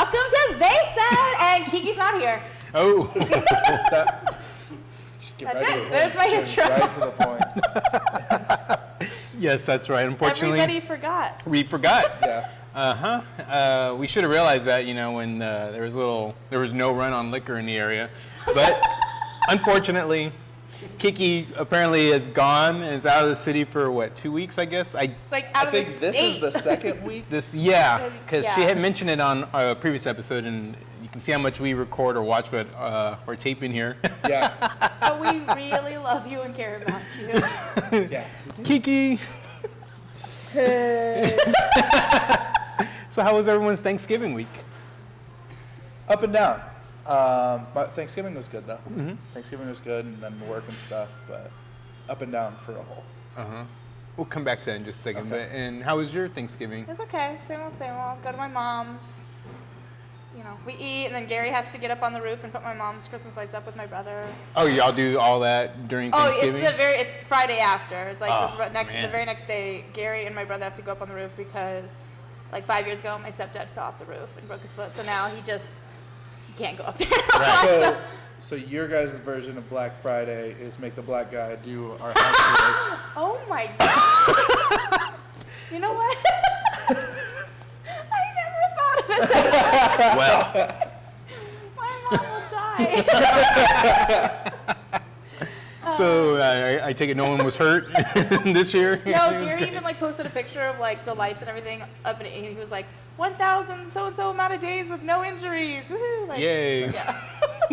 Welcome to They Said, and Kiki's not here. Oh. That's it. There's my intro. Right to the point. Yes, that's right. Unfortunately, Everybody forgot. we forgot. Yeah. We should have realized that, when there was no run on liquor in the area, but unfortunately, Kiki apparently is gone and is out of the city for what, 2 weeks, I guess. Out I of think the this is state. the second week. Because she Yeah. had mentioned it on a previous episode, and you can see how much we record or watch what we're taping here. Yeah. But we really love you and care about you. Yeah. Kiki. Hey. So how was everyone's Thanksgiving week? Up and down. But Thanksgiving was good though. Mm-hmm. Thanksgiving was good, and then work and stuff, but up and down for a whole. We'll come back to that in just a second. Okay. But and how was your Thanksgiving? It's okay. Same old, same old. Go to my mom's. We eat, and then Gary has to get up on the roof and put my mom's Christmas lights up with my brother. Oh, y'all do all that during Oh, Thanksgiving? it's Friday after. It's like Oh, the very next day. Gary and my brother have to go up on the roof because, 5 years ago, my stepdad fell off the roof and broke his foot. So now he can't go up there. Right. So your guys' version of Black Friday is make the black guy do our house chores. Oh my God! You know what? I never thought of it that way. Well, My mom will die. so I take it no one was hurt this year? No, It was Gary good. even posted a picture of the lights and everything up, and he was like 1,000 so and so amount of days with no injuries. Woohoo! Yay. Yeah.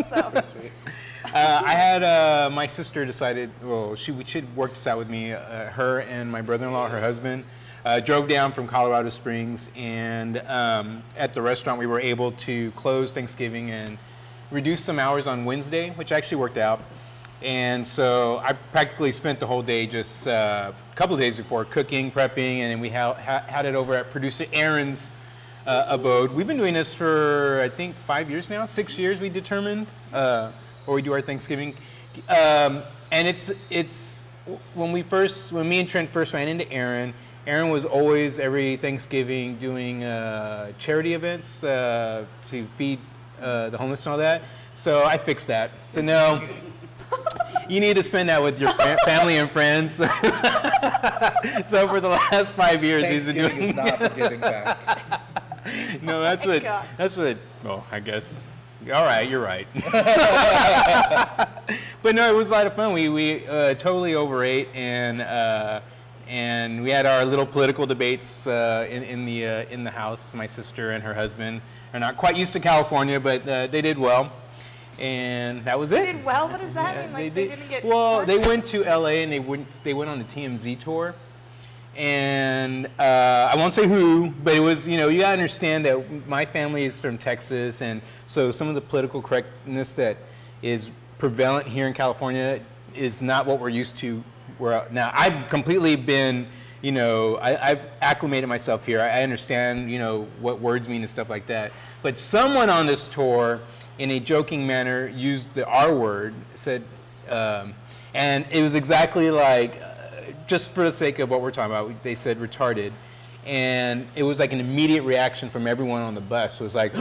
So. Sweet. I had my sister decided, she should work this out with me. Her and my brother-in-law, her husband, drove down from Colorado Springs, and at the restaurant we were able to close Thanksgiving and reduce some hours on Wednesday, which actually worked out. And so I practically spent the whole day just a couple of days before cooking, prepping, and then we had it over at producer Aaron's abode. We've been doing this for, I think, 5 years now, 6 years we determined, where we do our Thanksgiving. And it's when me and Trent first ran into Aaron was always every Thanksgiving doing charity events to feed the homeless and all that. So I fixed that. So no, you need to spend that with your family and friends. So for the last 5 years, he's been Thanksgiving doing. is not for giving back. No, that's what. Well, I guess. All right, you're right. But no, it was a lot of fun. We totally overate, and we had our little political debates in the house. My sister and her husband are not quite used to California, but they did well, and that was it. They did well? What does that mean? They didn't get well. hurt? They went to LA and they went on the TMZ tour. And I won't say who, but it was, you gotta understand that my family is from Texas, and so some of the political correctness that is prevalent here in California is not what we're used to. Now, I've completely been, I've acclimated myself here. I understand, what words mean and stuff like that. But someone on this tour, in a joking manner, used the R word, said, and it was exactly like, just for the sake of what we're talking about, they said retarded. And it was like an immediate reaction from everyone on the bus. It was like,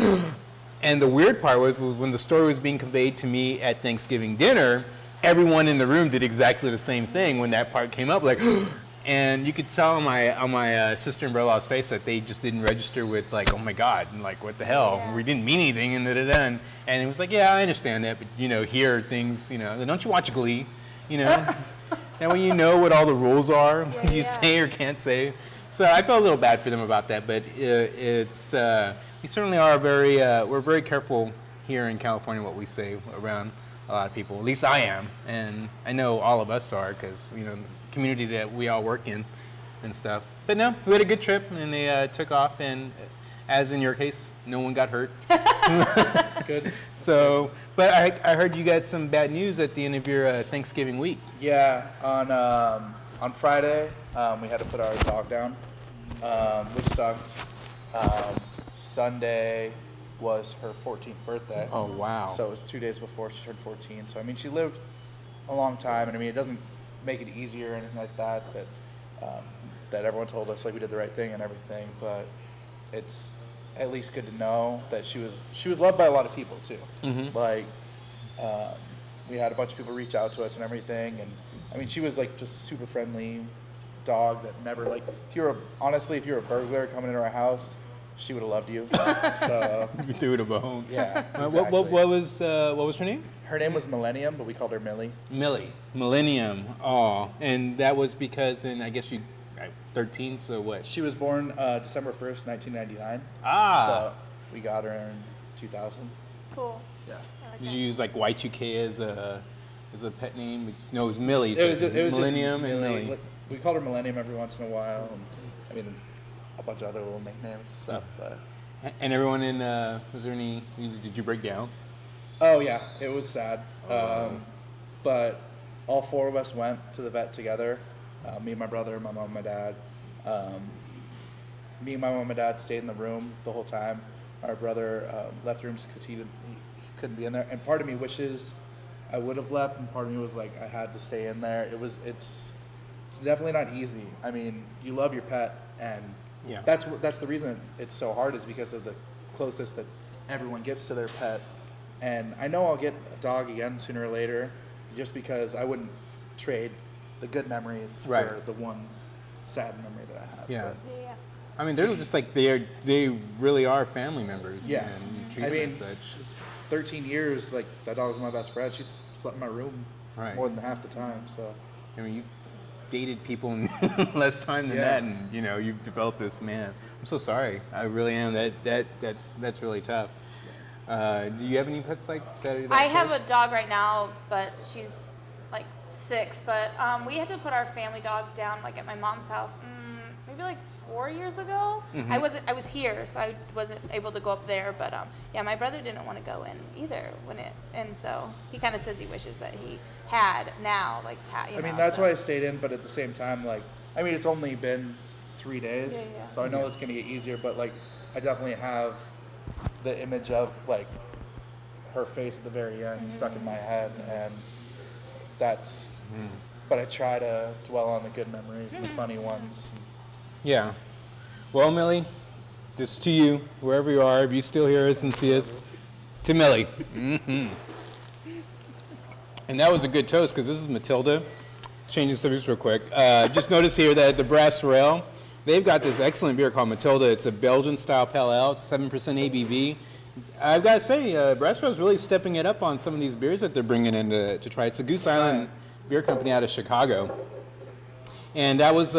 and the weird part was when the story was being conveyed to me at Thanksgiving dinner, everyone in the room did exactly the same thing when that part came up, like, and you could tell on my sister and brother-in-law's face that they just didn't register with like, oh my God, and like, what the hell? Yeah. We didn't mean anything, and da-da-da. And it was like, yeah, I understand that, but here things, don't you watch Glee, That way you know what all the rules are, what you say or can't say. So I felt a little bad for them about that, but we certainly are we're very careful here in California what we say around a lot of people. At least I am, and I know all of us are, because the community that we all work in and stuff. But no, we had a good trip, and they took off, and as in your case, no one got hurt. It's good. So, but I heard you got some bad news at the end of your Thanksgiving week. Yeah, on Friday, we had to put our dog down, which sucked. Sunday was her 14th birthday. Oh, wow. So it was 2 days before she turned 14. So, she lived a long time, and it doesn't make it easier or anything like that, that everyone told us, we did the right thing and everything, but it's at least good to know that she was loved by a lot of people too. Like we had a bunch of people reach out to us and everything, and I mean she was like just a super friendly dog that never like if you're a burglar coming into our house, she would have loved you. So You threw it a bone. yeah, exactly. What was her name? Her name was Millennium, but we called her Millie. Millie. Millennium. Oh, and that was because I guess you 13. So what? She was born December 1st, 1999. So we got her in 2000. Cool. Yeah. I like Did that. you use like Y2K as a pet name? No, it was Millie. It was just Millennium and Millie. Millie. Like, we called her Millennium every once in a while, and I mean a bunch of other little nicknames and stuff. But And everyone in was there any? Did you break down? oh yeah, it was sad. But all 4 of us went to the vet together. Me and my brother, my mom, and my dad. Me and my mom and dad stayed in the room the whole time. Our brother left the room just because he couldn't be in there. And part of me wishes I would have left, and part of me was like I had to stay in there. It's definitely not easy. I mean, you love your pet, and Yeah. that's the reason it's so hard is because of the closest that everyone gets to their pet. And I know I'll get a dog again sooner or later, just because I wouldn't trade the good memories for Right. the one sad memory that I have. Yeah. But, Yeah. I mean, they're just like they really are family members. yeah. And you treat I them mean, as such. it's 13 years, like that dog was my best friend. She's slept in my room Right. more than half the time. So I mean, you dated people in less time than Yeah. that, and you've developed this man. I'm so sorry. I really am. That's really tough. Do you have any pets like that? I have a dog right now, but she's like 6. But we had to put our family dog down like at my mom's house, maybe like 4 years ago. I was here, so I wasn't able to go up there. But yeah, my brother didn't want to go in either and so he kind of says he wishes that he had now, like I mean, that's why I stayed in. But at the same time, like I mean, it's only been 3 days, Yeah. so I know it's gonna get easier. But like, I definitely have the image of like her face at the very end stuck in my head, and that's. But I try to dwell on the good memories and the funny ones. Yeah. Well, Millie, this to you, wherever you are, if you still hear us and see us, to Millie. And that was a good toast, because this is Matilda. Changing subjects real quick. Just notice here that at the Brass Rail, they've got this excellent beer called Matilda. It's a Belgian-style pale ale, 7% ABV. I've got to say, Brass Rail's really stepping it up on some of these beers that they're bringing in to try. It's a Goose Island beer company out of Chicago. And that was,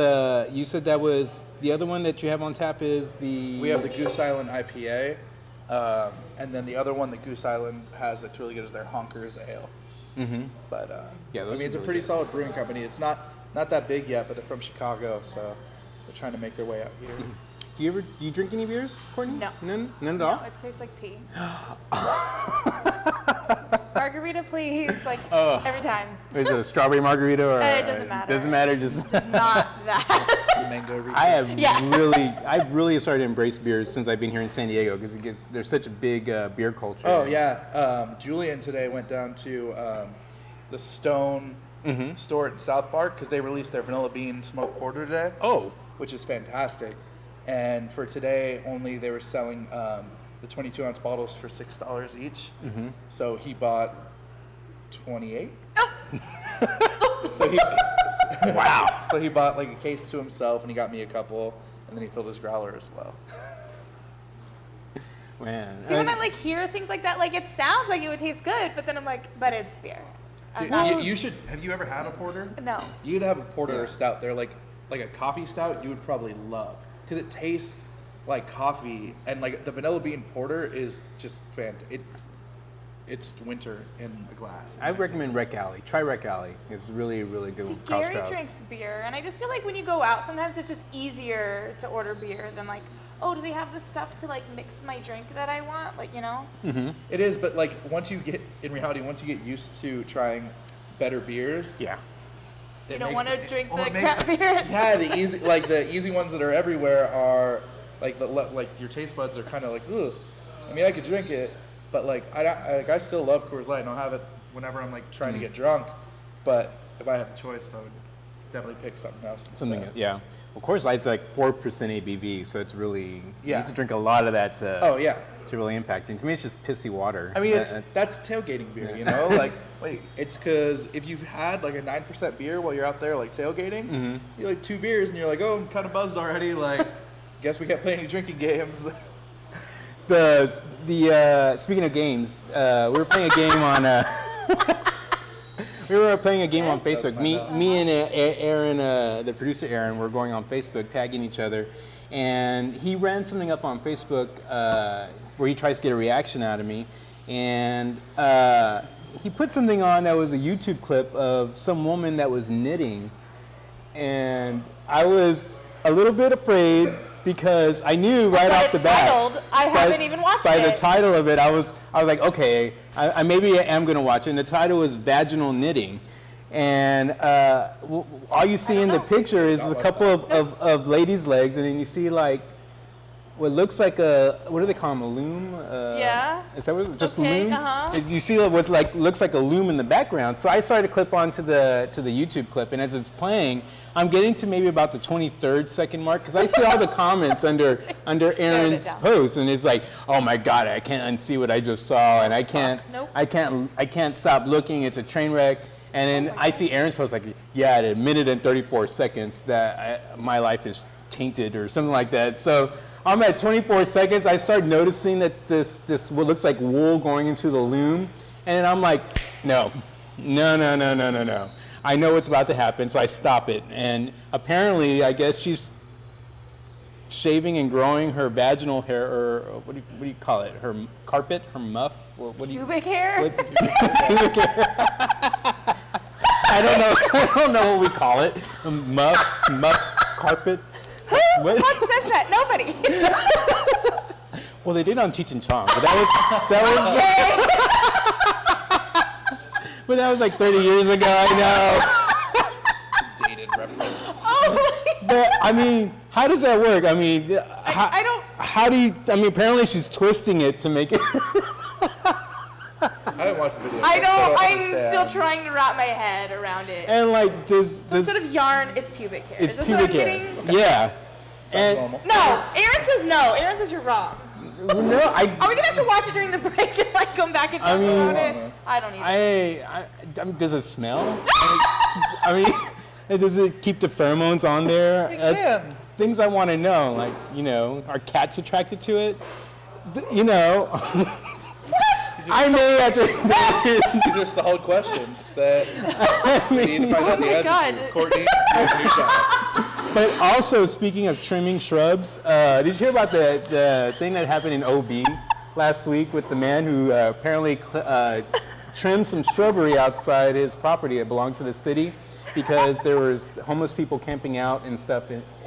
you said that was, the other one that you have on tap is the... We have the Goose Island IPA, and then the other one that Goose Island has that's really good is their Honkers Ale. But Yeah, I those mean, it's are a really pretty good. solid brewing company. It's not that big yet, but they're from Chicago, so they're trying to make their way out here. Do you drink any beers, Courtney? No. None at all? No, it tastes like pee. Margarita, please, like every time. Is it a strawberry margarita or? It doesn't matter. Doesn't matter. Just Not that. Mango Rita. I have Yeah. I've really started to embrace beers since I've been here in San Diego, because there's such a big beer culture. Oh yeah, Julian today went down to the Stone store in South Park because they released their vanilla bean smoked porter today. Oh. Which is fantastic. And for today only, they were selling the 22-ounce bottles for $6 each. So he bought 28. So he wow. So he bought like a case to himself, and he got me a couple, and then he filled his growler as well. Man. See, when I like hear things like that, like it sounds like it would taste good, but then I'm like, but it's beer. Dude, you should. Have you ever had a porter? No. You'd have a porter or stout. They're like a coffee stout. You would probably love because it tastes like coffee, and like the vanilla bean porter is just fantastic. It's winter in a glass. I recommend Rec Alley. Try Rec Alley. It's really, really good See, with Karl Gary Strauss. drinks beer, and I just feel like when you go out, sometimes it's just easier to order beer than like, oh, do they have the stuff to like mix my drink that I want? Like, you know? It is, but like once you get used to trying better beers, Yeah. You don't want to drink the it makes crap beer. Yeah, the easy ones that are everywhere are like like your taste buds are kind of like, ugh. I mean, I could drink it, but like I still love Coors Light, and I'll have it whenever I'm like trying to get drunk. But if I had the choice, I would definitely pick something else. Instead. Yeah. Of course, Light's like 4% ABV, so it's really you Yeah. have to drink a lot of that Oh yeah. to really impact you. To me, it's just pissy water. I mean, that's tailgating beer, you know? Like, wait, it's because if you've had like a 9% beer while you're out there like tailgating, you're like 2 beers and you're like, oh, I'm kind of buzzed already. Like, guess we can't play any drinking games. Speaking of games, we were playing a game on. We were playing a game on Facebook. Me and Aaron, the producer Aaron, were going on Facebook, tagging each other, and he ran something up on Facebook where he tries to get a reaction out of me, and he put something on that was a YouTube clip of some woman that was knitting, and I was a little bit afraid because I knew right off the bat. I haven't even watched it. By the title of it, I was like, okay, I maybe am going to watch it. And the title was Vaginal Knitting. And all you see in the picture is a couple of ladies' legs, and then you see like what looks like what do they call them, a loom? Yeah. Is that what just Okay, loom? uh-huh. You see what like looks like a loom in the background. So I started to clip onto the YouTube clip, and as it's playing, I'm getting to maybe about the 23rd second mark because I see all the comments under Aaron's down. post, and it's like, oh my God, I can't unsee what I just saw, and I can't, Nope. I can't stop looking. It's a train wreck. And then I see Aaron's post like, yeah, at 1:34 seconds that my life is tainted or something like that. So I'm at 24 seconds. I start noticing that this what looks like wool going into the loom, and I'm like, no. I know what's about to happen, so I stop it. And apparently, I guess she's shaving and growing her vaginal hair, or what do you call it? Her carpet, her muff. What do you? Pubic hair? Pubic hair. I don't know what we call it. Muff carpet. What says that? Nobody. Well, they did on Cheech and Chong, but that was like 30 years ago. I know. Dated reference. Oh But I mean, how does that work? I mean, I don't. How do you? I mean, apparently she's twisting it to make it. I didn't watch the video. I so don't. I'm understand. still trying to wrap my head around it. And like, does Instead of yarn, it's pubic hair. it's Is this pubic what I'm hair? getting? Yeah. Sounds And normal. No. Aaron says no. Aaron says you're wrong. no, Are we gonna have to watch it during the break and like come back and talk mean- about it? I don't either. I mean, does it smell? I mean, does it keep the pheromones on there? That's can. things I want to know. Like, are cats attracted to it? You know. I may have to. These are solid questions that we need to find out the my answers God. to. Courtney, here's your job. But also, speaking of trimming shrubs, did you hear about the thing that happened in OB last week with the man who apparently trimmed some shrubbery outside his property that belonged to the city because there was homeless people camping out and stuff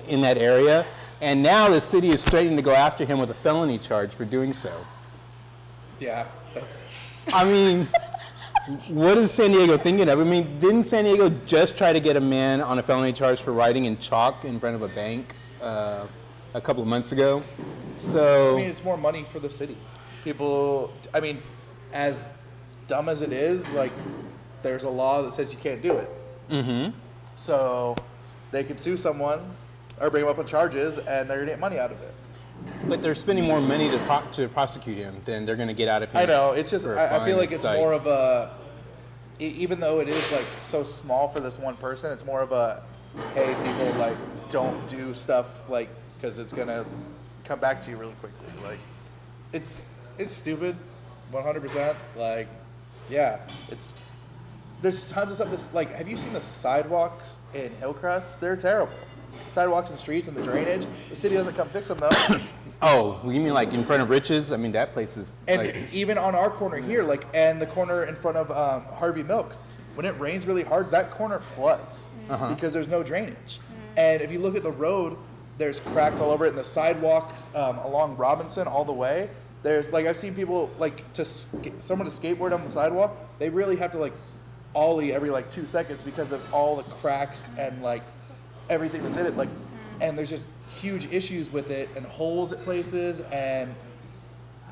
in that area, and now the city is threatening to go after him with a felony charge for doing so. Yeah, that's. I mean, what is San Diego thinking of? I mean, didn't San Diego just try to get a man on a felony charge for writing in chalk in front of a bank a couple of months ago? So, I mean, it's more money for the city. People, I mean, as dumb as it is, like, there's a law that says you can't do it. mm-hmm. So they could sue someone or bring him up on charges, and they're gonna get money out of it. But they're spending more money to prosecute him than they're going to get out of him. I know. It's just for a I feel fine like it's site. more of a, even though it is like so small for this one person, it's more of a, hey, people, like, don't do stuff like, because it's gonna come back to you really quickly. Like, it's stupid, 100%. Like, yeah, there's tons of stuff. This, like, have you seen the sidewalks in Hillcrest? They're terrible. Sidewalks and streets and the drainage. The city doesn't come fix them though. Oh, you mean like in front of Rich's? I mean, that place is And like, even on our corner here, like, and the corner in front of Harvey Milks, when it rains really hard, that corner floods because there's no drainage. And if you look at the road, there's cracks all over it, and the sidewalks along Robinson all the way. There's, like, I've seen people, like, someone to skateboard on the sidewalk, they really have to, like, ollie every, like, 2 seconds because of all the cracks and, like, everything that's in it. Like, and there's just huge issues with it and holes at places, and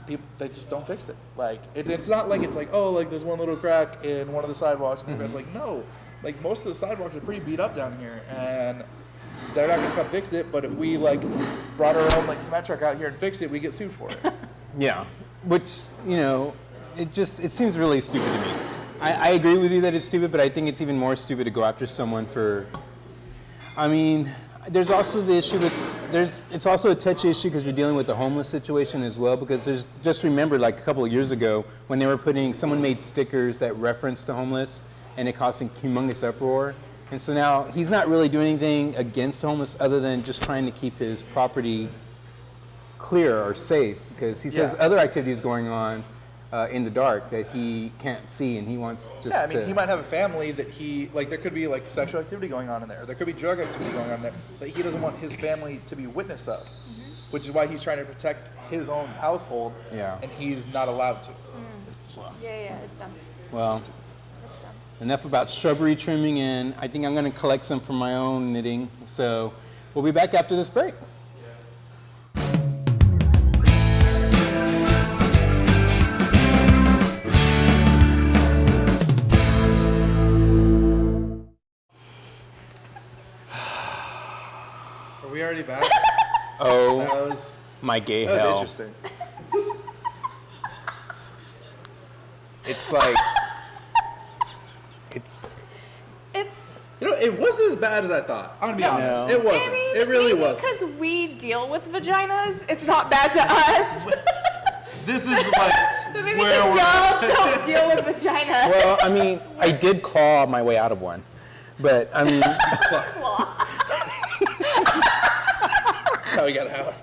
people, they just don't fix it. Like, it's not like it's like, oh, like, there's one little crack in one of the sidewalks, and the rest, like, no. Like, most of the sidewalks are pretty beat up down here, and they're not gonna come fix it. But if we like brought our own like cement truck out here and fixed it, we get sued for it. Yeah, which, it seems really stupid to me. I agree with you that it's stupid, but I think it's even more stupid to go after someone for, there's also the issue it's also a touchy issue because you're dealing with the homeless situation as well, because just remember like a couple of years ago when they were someone made stickers that referenced the homeless and it caused a humongous uproar. And so now he's not really doing anything against homeless other than just trying to keep his property clear or safe, because he says other activities going on in the dark that he can't see, and he wants just he might have a family that there could be like sexual activity going on in there. There could be drug activity going on in there that he doesn't want his family to be witness of, which is why he's trying to protect his own household. Yeah. And he's not allowed to. It's dumb. Well, It's dumb. enough about shrubbery trimming, and I think I'm going to collect some for my own knitting. So we'll be back after this break. Are we already back? Oh, my gay That was hell. interesting. It's like, it's... It wasn't as bad as I thought. I'm gonna be honest. No. It wasn't. It really wasn't. Because we deal with vaginas, it's not bad to us. This is like But maybe where because we're. y'all don't deal with vagina. Well, I did claw my way out of one. But, How we got out.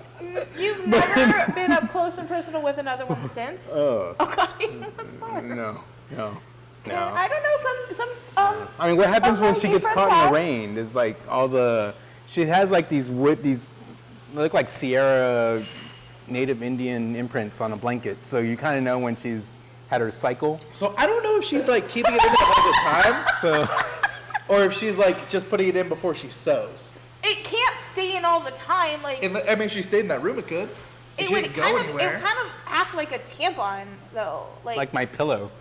You've never been up close and personal with another one since? Oh. Okay. That's fine. no. I don't know, some What happens when my she gets favorite caught in class. the rain? There's like she has like these look like Sierra Native Indian imprints on a blanket. So you kind of know when she's had her cycle. So I don't know if she's like keeping it in there all the time, or if she's like just putting it in before she sews. It can't stay in all the time. Like If she stayed in that room, it could. it She would didn't go kind of anywhere. act like a tampon though. Like my pillow.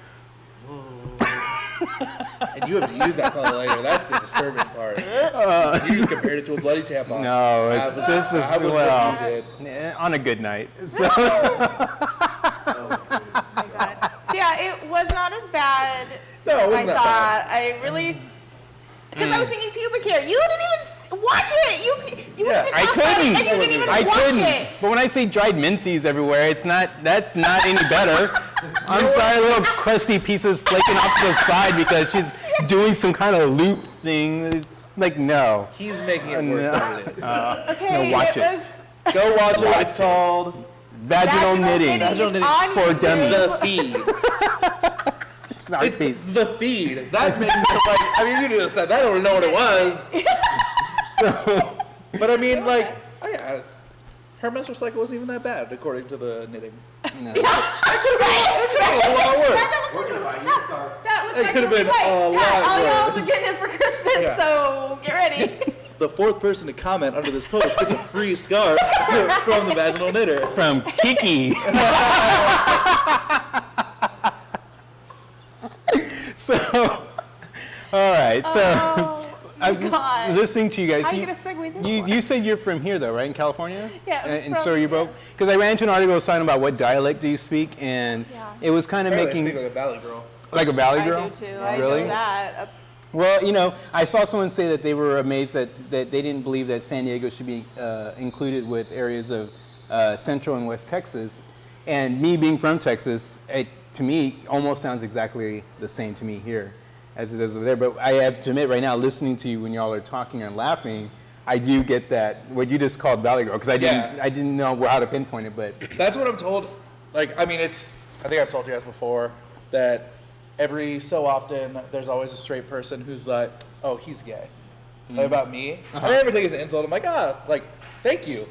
And you have to use that color later. That's the disturbing part. You just compared it to a bloody tampon. No, this is That was well, what you did. on a good night. So Oh my god. So yeah, it was not as bad No, it as I wasn't that thought. I really, because I was thinking pubic hair. You didn't even watch it. You Yeah, wouldn't even I talk about it, couldn't. and you didn't even I watch couldn't. it. But when I say dried minceys everywhere, that's not any better. I'm sorry, little crusty pieces flaking off to the side because she's doing some kind of loop thing. It's like, no. He's making it worse than it is. Okay, watch it it. was Go watch it. It's called Vaginal knitting. Vaginal It's knitting on for YouTube. dummies. The Feed. It's not It's piece. The Feed. That makes it like, you just said that. I don't know what it was. But her menstrual cycle wasn't even that bad, according to the knitting. No. It could have been a lot worse. It could have been a lot All y'all worse. are getting it for Christmas, Yeah. so get ready. The fourth person to comment under this post gets a free scarf from the Vaginal Knitter. From Kiki. So, all right. So, Oh, my God. listening to you guys. How you gonna segue this one? You said you're from here, though, right? In California? Yeah, I'm And from so are you both? Because I ran into an article talking about what dialect do you speak, and Yeah. it was kind of Apparently making I speak like a valley girl. like a valley girl. I do too. I Really? know that. Well, I saw someone say that they were amazed that they didn't believe that San Diego should be included with areas of Central and West Texas. And me being from Texas, it, to me, almost sounds exactly the same to me here as it does over there. But I have to admit, right now, listening to you when y'all are talking and laughing, I do get that, what you just called Valley Girl, because I didn't know how to pinpoint it, but That's what I'm told. I think I've told you guys before that every so often there's always a straight person who's like, oh, he's gay. Like about me. I never take it as an insult. I'm like, thank you.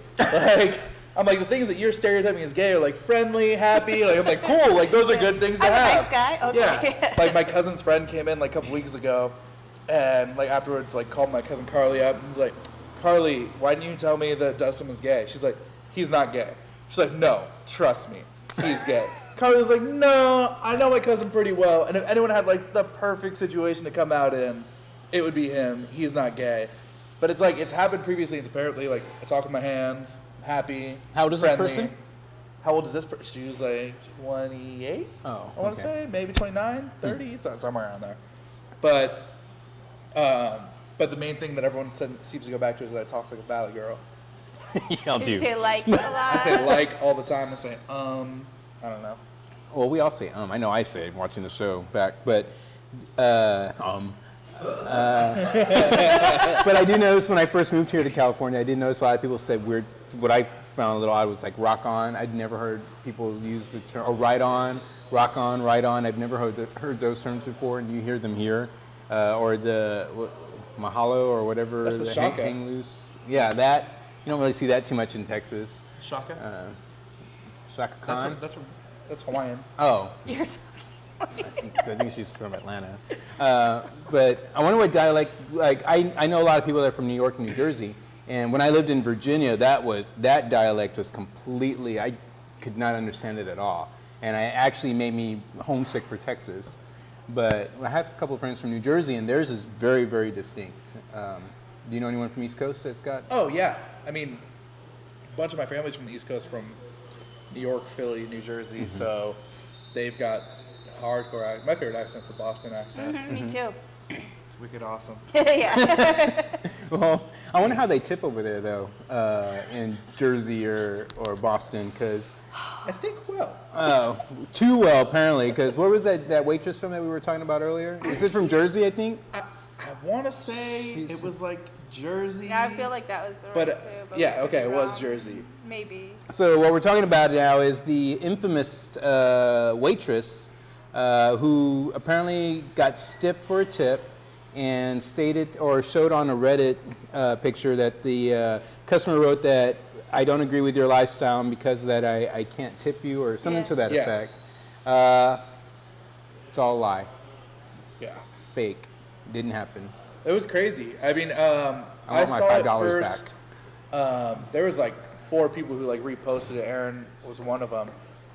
I'm like, the things that you're stereotyping as gay are like friendly, happy. Like, I'm like, cool. Like, those are good things to I'm a have. nice guy? Okay. Yeah. Like, my cousin's friend came in like a couple weeks ago, and like afterwards, like called my cousin Carly up. And was like, Carly, why didn't you tell me that Dustin was gay? She's like, he's not gay. She's like, no, trust me, he's gay. Carly was like, no, I know my cousin pretty well, and if anyone had like the perfect situation to come out in, it would be him. He's not gay. But it's like, it's happened previously. It's apparently like, I talk with my hands, happy. How old is this friendly. person? How old is this person? She was like 28. Oh, I want to okay. say maybe 29, 30, somewhere around there. But the main thing that everyone seems to go back to is that I talk like a valley girl. Yeah, I'll Did do. you say like a lot? I say like all the time. I say I don't know. Well, we all say I know I say it watching the show back, but but I do notice when I first moved here to California, I did notice a lot of people said weird. What I found a little odd was like rock on. I'd never heard people use the term, or ride on, rock on, ride on. I've never heard those terms before, and you hear them here, or the mahalo or whatever. That's the shaka. Hang loose. Yeah, that you don't really see that too much in Texas. Shaka. Shaka Khan. That's Hawaiian. Oh. You're so I think she's from Atlanta. But I wonder what dialect, like, I know a lot of people that are from New York and New Jersey, and when I lived in Virginia, that dialect was completely, I could not understand it at all. And it actually made me homesick for Texas. But I have a couple of friends from New Jersey, and theirs is very, very distinct. Do you know anyone from East Coast that's got? Oh, yeah. I mean, a bunch of my family's from the East Coast, from New York, Philly, New Jersey, so they've got hardcore. My favorite accent's the Boston accent. Me too. It's wicked awesome. Yeah. Well, I wonder how they tip over there, though, in Jersey or Boston, because... I think well. Oh, too well, apparently, because where was that waitress from that we were talking about earlier? Is it from Jersey, I think? I want to say it was like Jersey. Yeah, I feel like that was the right But too. But yeah, we could okay, be it was wrong. Jersey. Maybe. So what we're talking about now is the infamous waitress who apparently got stiffed for a tip and stated or showed on a Reddit picture that the customer wrote that I don't agree with your lifestyle, and because of that I can't tip you or something to that Yeah. effect. It's all a lie. Yeah. It's fake. Didn't happen. It was crazy. I mean, I I want my saw it $5 first. There was like 4 people who like reposted it. Aaron was one of them,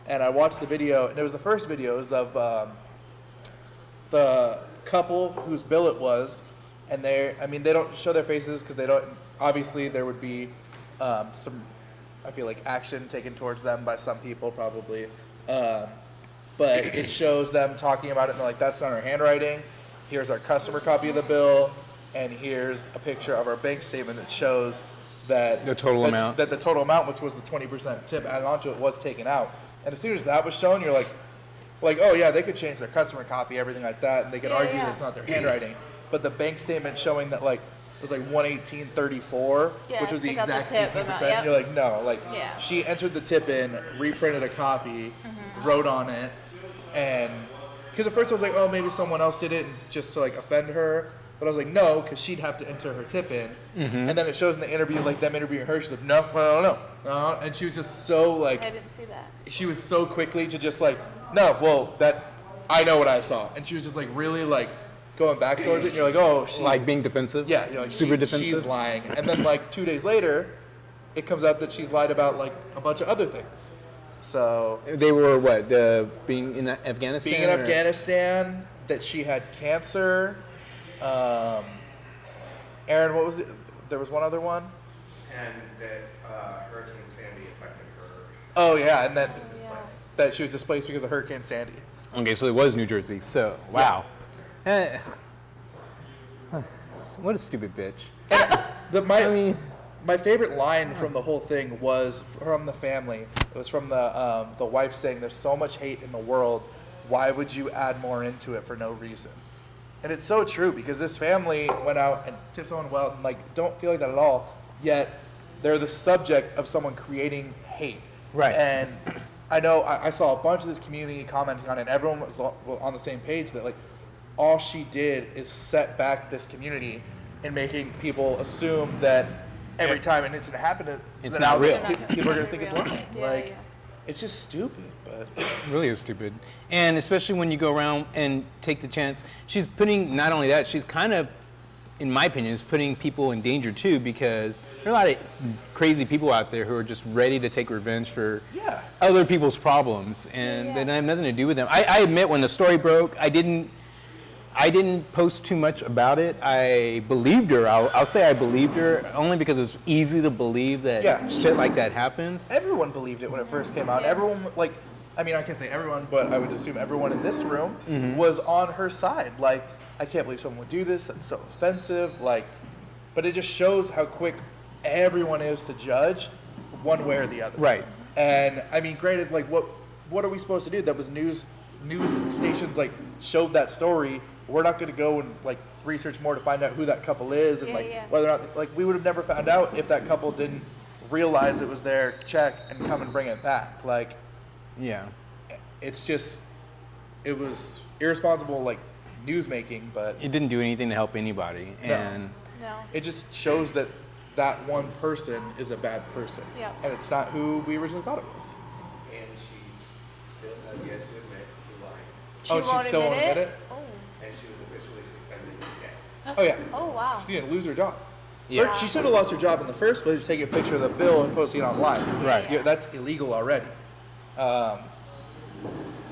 and I watched the video, and it was the first videos of the couple whose bill it was, and they don't show their faces because they don't. Obviously, there would be some, I feel like, action taken towards them by some people probably, but it shows them talking about it, and they're like, "That's not our handwriting. Here's our customer copy of the bill, and here's a picture of our bank statement that shows that The total amount. that the total amount, which was the 20% tip added onto it, was taken out." And as soon as that was shown, you're like, oh yeah, they could change their customer copy, everything like that, and they could argue that it's not their handwriting. But the bank statement showing that like it was like 118.34, Yeah, which was the take out the exact tip 18%. amount, yep. You're like, no, like Yeah. she entered the tip in, reprinted a copy, wrote on it, and because at first I was like, oh, maybe someone else did it and just to like offend her. But I was like, no, because she'd have to enter her tip in. And then it shows in the interview, like them interviewing her, she's like, no, I don't know. And she was just so like, I didn't see that. she was so quickly to just like, no, well, that, I know what I saw. And she was just like really like going back towards it. And you're like, oh, she's Like being defensive? yeah, you're like, super defensive? She's lying. And then like 2 days later, it comes out that she's lied about like a bunch of other things. So They were what? Being in Afghanistan? being in or- Afghanistan, that she had cancer. Aaron, what was it? There was one other one. And that Hurricane Sandy affected her. Oh yeah, and then Yeah. that she was displaced because of Hurricane Sandy. Okay, so it was New Jersey. So, wow. What a stupid bitch. My favorite line from the whole thing was from the family. It was from the wife saying, "There's so much hate in the world. Why would you add more into it for no reason?" And it's so true, because this family went out and tipped someone well and like don't feel like that at all. Yet they're the subject of someone creating hate. Right. And I know I saw a bunch of this community commenting on it. And everyone was on the same page that like all she did is set back this community and making people assume that every time an incident happened, It's not real. People are gonna think it's Real. lying. Yeah, Like yeah. it's just stupid. But It really is stupid. And especially when you go around and take the chance. She's putting, not only that, she's kind of, in my opinion, is putting people in danger too, because there are a lot of crazy people out there who are just ready to take revenge for Yeah. other people's problems, and Yeah. they don't have nothing to do with them. I admit, when the story broke, I didn't I didn't post too much about it. I believed her. I'll say I believed her only because it's easy to believe that Yeah. shit like that happens. Everyone believed it when it first came out. Yeah. Everyone, like, I mean, I can't say everyone, but I would assume everyone in this room was on her side. Like, I can't believe someone would do this. That's so offensive. Like, but it just shows how quick everyone is to judge one way or the other. Right. And I mean, granted, like, what are we supposed to do? That was news stations like showed that story. We're not going to go and like research more to find out who that couple is and whether or not, like, we would have never found out if that couple didn't realize it was their check and come and bring it back. Like, Yeah. it's just, it was irresponsible, like, news making, but It didn't do anything to help anybody. No. And No. it just shows that that one person is a bad person. Yeah. And it's not who we originally thought it was. And she still has yet to admit to lying. She still won't admit it? Oh. And she was officially suspended today. Oh, yeah. Oh, wow. She didn't lose her job. Yeah. She should have lost her job in the first place, taking a picture of the bill and posting it online. Right. Yeah, that's illegal already.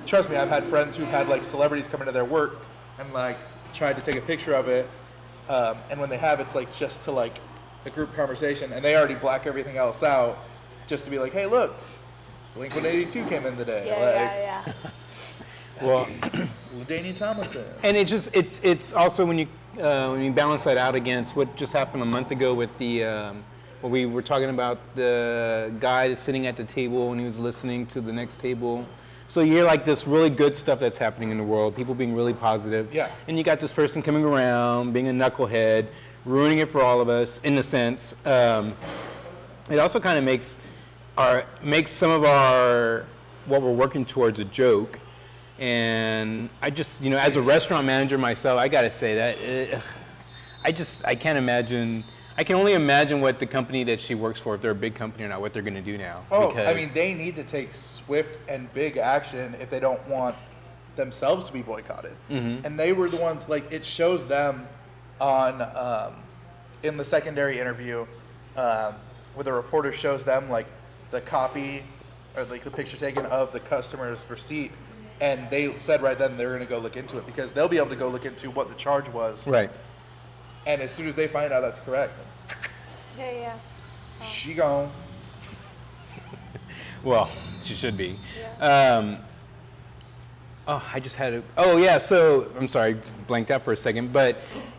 Trust me, I've had friends who've had like celebrities come into their work and like tried to take a picture of it, and when they have, it's like just to like a group conversation, and they already black everything else out, just to be like, hey, look, Blink-182 came in today. Yeah, yeah, well, LaDainian Tomlinson. and it's also when you balance that out against what just happened a month ago with the when we were talking about the guy sitting at the table and he was listening to the next table. So you're like this really good stuff that's happening in the world, people being really positive. Yeah. And you got this person coming around, being a knucklehead, ruining it for all of us in a sense. It also kind of makes some of our what we're working towards a joke. And I just, as a restaurant manager myself, I gotta say that I can't imagine. I can only imagine what the company that she works for, if they're a big company or not, what they're gonna do now. Oh, because, I mean, they need to take swift and big action if they don't want themselves to be boycotted. And they were the ones, like, it shows them on, in the secondary interview, where the reporter shows them, like, the copy or, like, the picture taken of the customer's receipt. And they said right then they're going to go look into it because they'll be able to go look into what the charge was. right. And as soon as they find out that's correct, yeah. Yeah, yeah. she gone. Well, she should be. Yeah. I just had oh yeah, so I'm sorry, blanked out for a second, but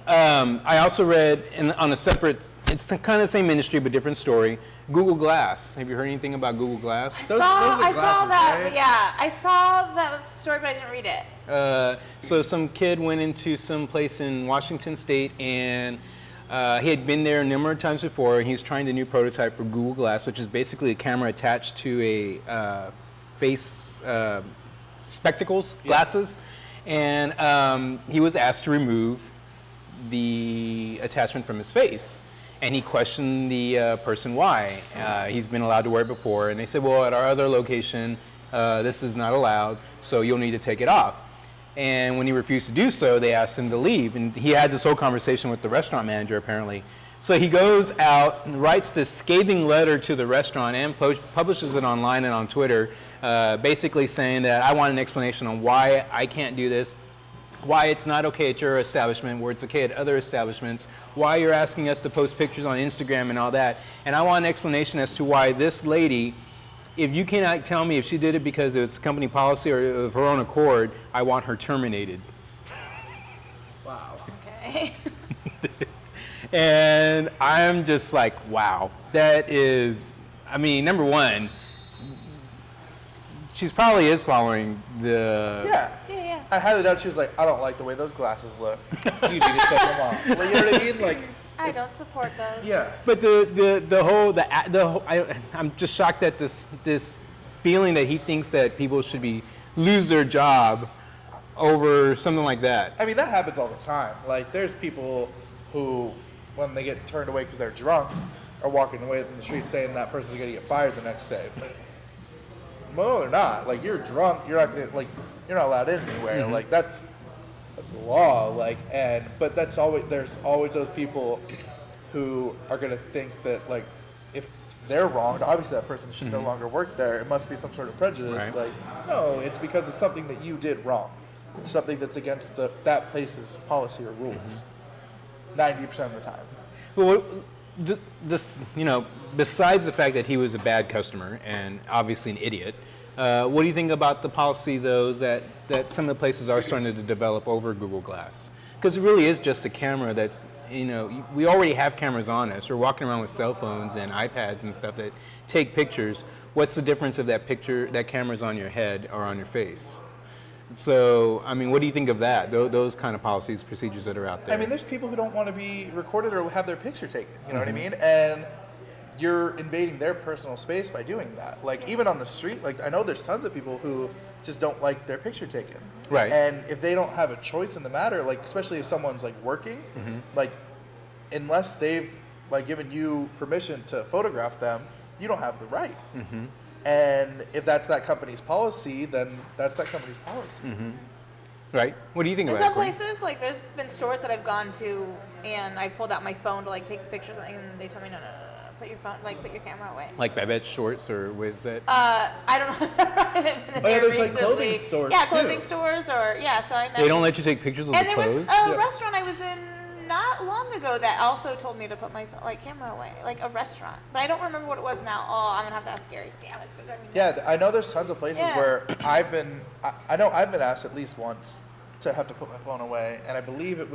I also read on a separate, it's kind of the same industry but different story, Google Glass. Have you heard anything about Google Glass? I Those saw are glasses, that. right? Yeah, I saw that story, but I didn't read it. So some kid went into some place in Washington State and he had been there a number of times before, and he was trying the new prototype for Google Glass, which is basically a camera attached to a face spectacles, glasses, and he was asked to remove the attachment from his face. And he questioned the person why. He's been allowed to wear it before, and they said, well, at our other location, this is not allowed, so you'll need to take it off. And when he refused to do so, they asked him to leave. And he had this whole conversation with the restaurant manager, apparently. So he goes out and writes this scathing letter to the restaurant and publishes it online and on Twitter, basically saying that I want an explanation on why I can't do this, why it's not okay at your establishment where it's okay at other establishments, why you're asking us to post pictures on Instagram and all that. And I want an explanation as to why this lady, if you cannot tell me if she did it because it was company policy or of her own accord, I want her terminated. Wow. Okay. And I'm just like, wow, that is, I mean, number one, she's probably is following the... Yeah. Yeah. I highly doubt she was like, I don't like the way those glasses look. You need to take them off. Like, you know what I mean? Like, I don't support those. yeah. But I'm just shocked at this feeling that he thinks that people should lose their job over something like that. I mean, that happens all the time. Like, there's people who, when they get turned away because they're drunk, are walking away from the street saying that person's going to get fired the next day. No, they're not. Like, you're drunk. You're not gonna, like, you're not allowed in anywhere. Like, that's the law. Like, but there's always those people who are gonna think that, like, if they're wronged, obviously that person should no longer work there. It must be some sort of prejudice. Right. Like, no, it's because of something that you did wrong. something that's against that place's policy or rules. 90% of the time. Well, besides the fact that he was a bad customer and obviously an idiot, what do you think about the policy, though, that some of the places are starting to develop over Google Glass? Because it really is just a camera that's, we already have cameras on us. We're walking around with cell phones and iPads and stuff that take pictures. What's the difference of that camera's on your head or on your face? So, I mean, what do you think of that? Those kind of policies, procedures that are out there? I mean, there's people who don't want to be recorded or have their picture taken. You know what I mean? And you're invading their personal space by doing that. Like, even on the street, like, I know there's tons of people who just don't like their picture taken. Right. And if they don't have a choice in the matter, like, especially if someone's, like, working, like, unless they've, like, given you permission to photograph them, you don't have the right. And if that's that company's policy, then that's that company's policy. Right. What do you think In about some it, Courtney? places, like there's been stores that I've gone to, and I pulled out my phone to like take pictures, and they tell me no, put your phone, like put your camera away. Like Babette Shorts, or what is that? I don't know. I haven't been there there's like recently. clothing stores Yeah, too. clothing stores, or so I met. They don't let you take pictures of And the there clothes? was a restaurant I was in not long ago that also told me to put my camera away, like a restaurant. But I don't remember what it was now. Oh, I'm gonna have to ask Gary. Damn, it's gonna drive me nuts. Yeah, I know there's tons of places Yeah. where I know I've been asked at least once to have to put my phone away, and I believe it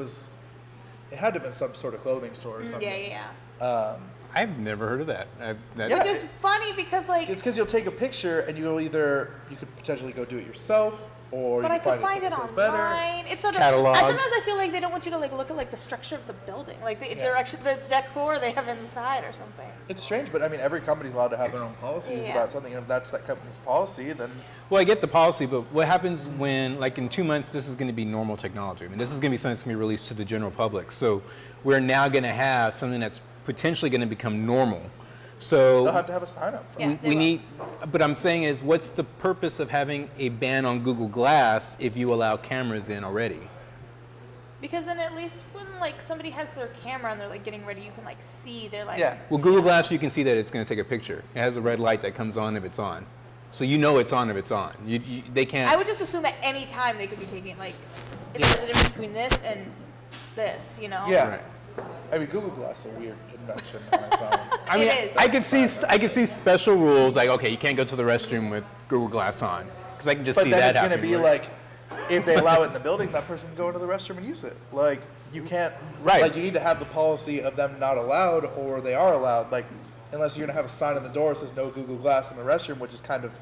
had to have been some sort of clothing store or something. Yeah. I've never heard of that. Which is funny because like. It's because you'll take a picture and you could potentially go do it yourself, or But you I could find it someplace better. online. It's sort of, Catalog. sometimes I feel like they don't want you to like look at like the structure of the building, like they're actually the decor they have inside or something. It's strange, but I mean, every company's allowed to have their own policies Yeah. about something, and if that's that company's policy, then Well, I get the policy, but what happens when, like in 2 months, this is going to be normal technology? I mean, this is going to be something that's going to be released to the general public. So we're now going to have something that's potentially going to become normal. So they'll have to have a sign up. Yeah. we need, but I'm saying is, what's the purpose of having a ban on Google Glass if you allow cameras in already? Because then at least when like somebody has their camera and they're like getting ready, you can like see they're like. Yeah. Well, Google Glass, you can see that it's going to take a picture. It has a red light that comes on if it's on. So you know it's on if it's on. They can't. I would just assume at any time they could be taking like, if there's a difference between this and this, you know. Yeah. Right. I mean, Google Glass is a weird invention on its own. I mean, It is. I could see special rules like, okay, you can't go to the restroom with Google Glass on, because I can just But see then that it's going to happening. be right? like, if they allow it in the building, that person can go into the restroom and use it. Like, you can't, Right. like, you need to have the policy of them not allowed, or they are allowed. Like, unless you're going to have a sign on the door that says no Google Glass in the restroom, which is kind of,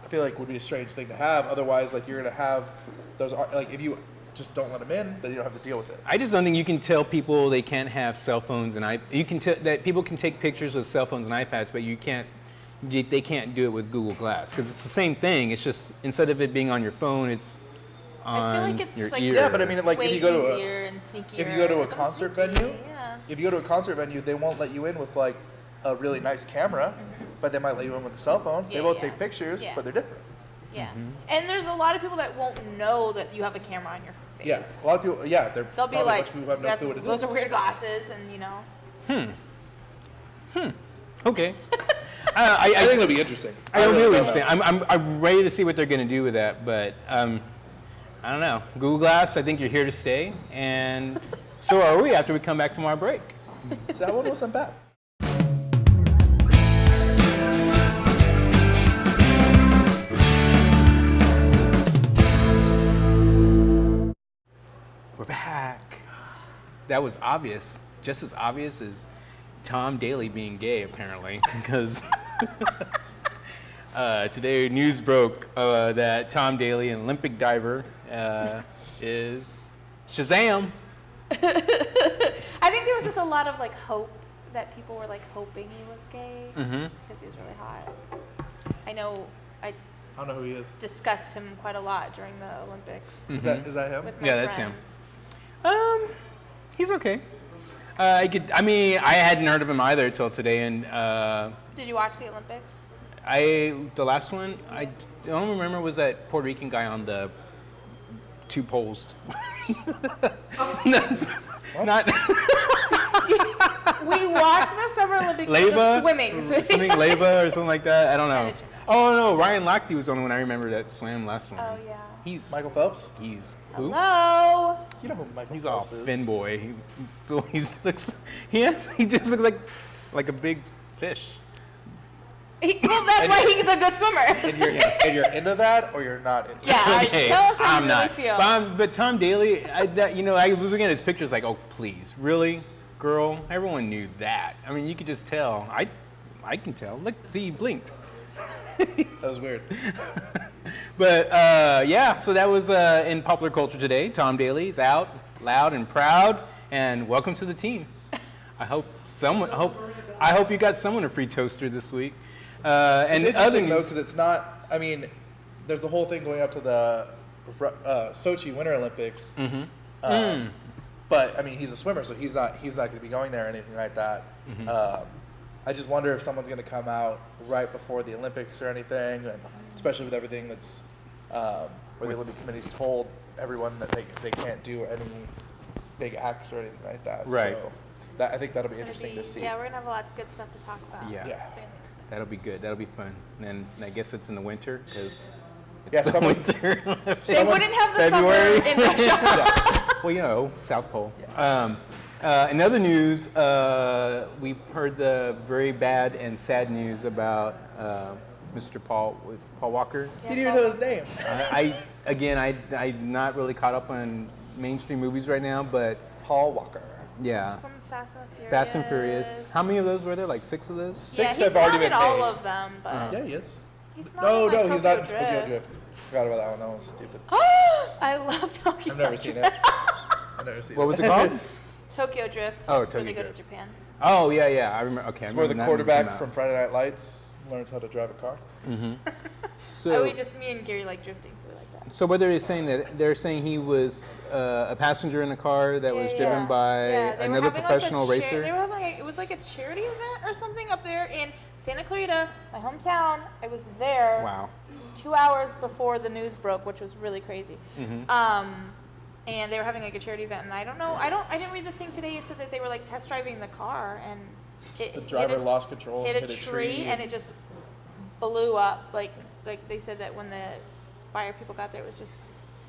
I feel like would be a strange thing to have. Otherwise, like, you're going to have those, like, if you just don't let them in, then you don't have to deal with it. I just don't think you can tell people they can't have cell phones and you can tell that people can take pictures with cell phones and iPads, but they can't do it with Google Glass, because it's the same thing. It's just, instead of it being on your phone, it's I just feel on like it's your like ear. Yeah, but I mean, like, way if you go to easier and sneakier. if you go to a It's almost concert sneaky, venue, yeah. if you go to a concert venue, they won't let you in with like a really nice camera, but they might let you in with a cell phone. They Yeah, both yeah. take pictures, Yeah. but they're different. Yeah. And there's a lot of people that won't know that you have a camera on your face. Yeah, a lot of people. Yeah, they're They'll be probably a like, bunch of people who have no clue what it those is. are weird glasses, and you know. Okay. I think it'll be interesting. It'll be really really don't interesting. know. I'm ready to see what they're going to do with that, but I don't know. Google Glass, I think you're here to stay, and so are we after we come back from our break. So that one wasn't bad. We're back. That was obvious, just as obvious as Tom Daly being gay, apparently, because today news broke that Tom Daly, an Olympic diver, is Shazam. I think there was just a lot of like hope that people were like hoping he was gay because he was really hot. I know I I don't know who he is. discussed him quite a lot during the Olympics Is that him? with my Yeah, that's him. friends. He's okay. I hadn't heard of him either till today, and Did you watch the Olympics? the last one I don't remember was that Puerto Rican guy on the two poles. not We watched the Summer Olympics. Leva, Swimming. something Leva or something like that. I don't know. Oh no, Ryan Lochte was the only one I remember that swam last one. Oh yeah. He's Michael Phelps? he's who? Hello. You know who Michael He's all Phelps is. fin boy. He just looks like a big fish. Well, that's why he's a good swimmer. And you're into that, or you're not into Yeah. it? Okay, Tell us how I'm you really not. feel. But Tom Daly, I was looking at his pictures like, oh please, really, girl? Everyone knew that. I mean, you could just tell. I can tell. Look, see, he blinked. That was weird. But yeah, so that was in popular culture today. Tom Daly's out, loud and proud, and welcome to the team. I hope you got someone a free toaster this week. And It's other interesting though, news, because it's not. I mean, there's the whole thing going up to the Sochi Winter Olympics. But I mean, he's a swimmer, so he's not going to be going there or anything like that. I just wonder if someone's going to come out right before the Olympics or anything, and especially with everything that's where the Olympic Committee's told everyone that they can't do any big acts or anything like that. Right. So I think that'll be interesting to see. Yeah, we're gonna have a lot of good stuff to talk about. Yeah. Yeah. that'll be good. That'll be fun. And I guess it's in the winter because it's Yeah, the someone- winter. They wouldn't have the February. summer in Russia. Well, you know, South Pole. In other news, we've heard the very bad and sad news about Mr. Paul Walker. He didn't even know his name. I'm not really caught up on mainstream movies right now, but Paul Walker. yeah. From Fast and Furious. Fast and Furious. How many of those were there? Like 6 of those? Yeah, Six he's have already not in been all made. of them, but Yeah, he is. he's not No, in, like, he's not in Tokyo Tokyo Drift. Forgot about that one. That one's stupid. I love Tokyo I've never seen Drift. it. I've never seen What it. was it called? Tokyo Drift. Oh, It's where Tokyo they go to Drift. Japan. Oh, yeah. I remember. Okay. It's I where the remember that movie quarterback came out. from Friday Night Lights learns how to drive a car. So, Me and Gary like drifting, so we like that. so what are they saying? That they're saying he was a passenger in a car that was driven by They were another having, professional like, racer? They were having it was like a charity event or something up there in Santa Clarita, my hometown. I was there. Wow. 2 hours before the news broke, which was really crazy. And they were having like a charity event, and I didn't read the thing today. It said that they were like test driving the car, and The driver lost control and hit a tree, and it just blew up. Like they said that when the fire people got there, it was just